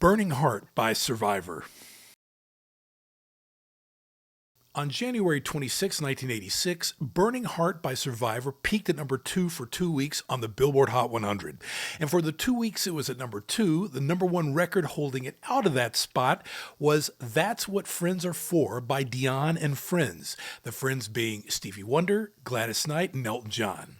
Burning Heart by Survivor. On January 26, 1986, Burning Heart by Survivor peaked at number 2 for 2 weeks on the Billboard Hot 100. And for the 2 weeks it was at number 2, the number 1 record holding it out of that spot was That's What Friends Are For by Dion and Friends, the Friends being Stevie Wonder, Gladys Knight, and Elton John.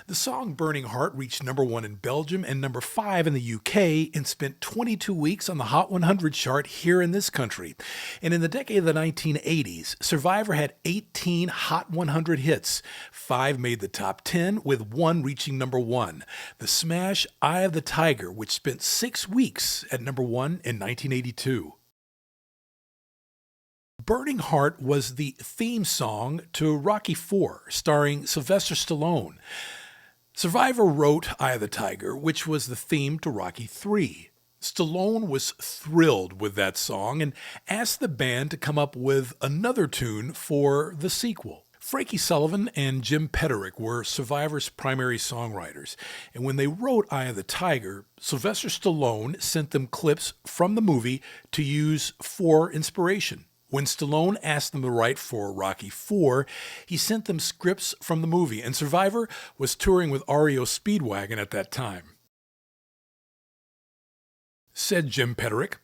The song Burning Heart reached number 1 in Belgium and number 5 in the UK and spent 22 weeks on the Hot 100 chart here in this country. And in the decade of the 1980s, Survivor had 18 Hot 100 hits. 5 made the top 10, with 1 reaching number 1. The smash Eye of the Tiger, which spent 6 weeks at number 1 in 1982. Burning Heart was the theme song to Rocky IV, starring Sylvester Stallone. Survivor wrote Eye of the Tiger, which was the theme to Rocky III. Stallone was thrilled with that song and asked the band to come up with another tune for the sequel. Frankie Sullivan and Jim Petterick were Survivor's primary songwriters, and when they wrote Eye of the Tiger, Sylvester Stallone sent them clips from the movie to use for inspiration. When Stallone asked them to write for Rocky IV, he sent them scripts from the movie, and Survivor was touring with REO Speedwagon at that time. Said Jim Petterick,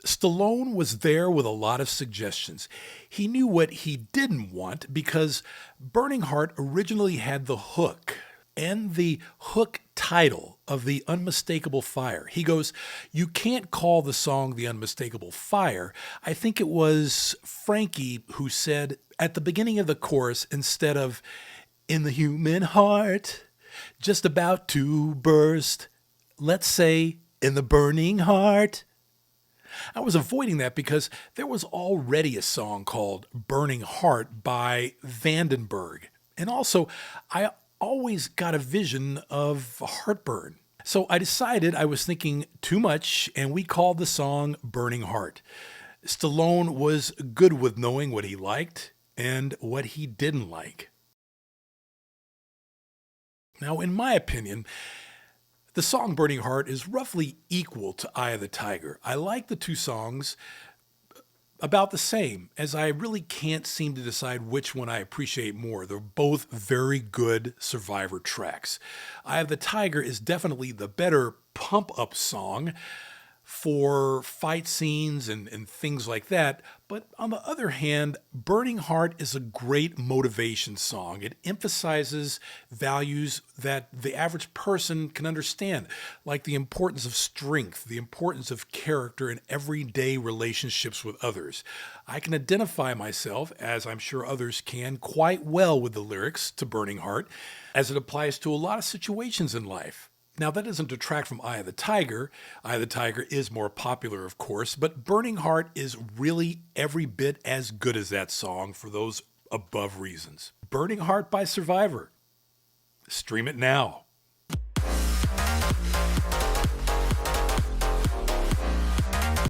Stallone was there with a lot of suggestions. He knew what he didn't want because Burning Heart originally had the hook and the hook title of The Unmistakable Fire. He goes, you can't call the song The Unmistakable Fire. I think it was Frankie who said at the beginning of the chorus, instead of in the human heart, just about to burst, let's say in the burning heart. I was avoiding that because there was already a song called Burning Heart by Vandenberg. And also, I always got a vision of heartburn. So I decided I was thinking too much, and we called the song Burning Heart. Stallone was good with knowing what he liked and what he didn't like. Now, in my opinion, the song Burning Heart is roughly equal to Eye of the Tiger. I like the two songs about the same, as I really can't seem to decide which one I appreciate more. They're both very good Survivor tracks. Eye of the Tiger is definitely the better pump-up song for fight scenes and things like that. But on the other hand, Burning Heart is a great motivation song. It emphasizes values that the average person can understand, like the importance of strength, the importance of character in everyday relationships with others. I can identify myself, as I'm sure others can, quite well with the lyrics to Burning Heart, as it applies to a lot of situations in life. Now, that doesn't detract from Eye of the Tiger. Eye of the Tiger is more popular, of course, but Burning Heart is really every bit as good as that song for those above reasons. Burning Heart by Survivor. Stream it now.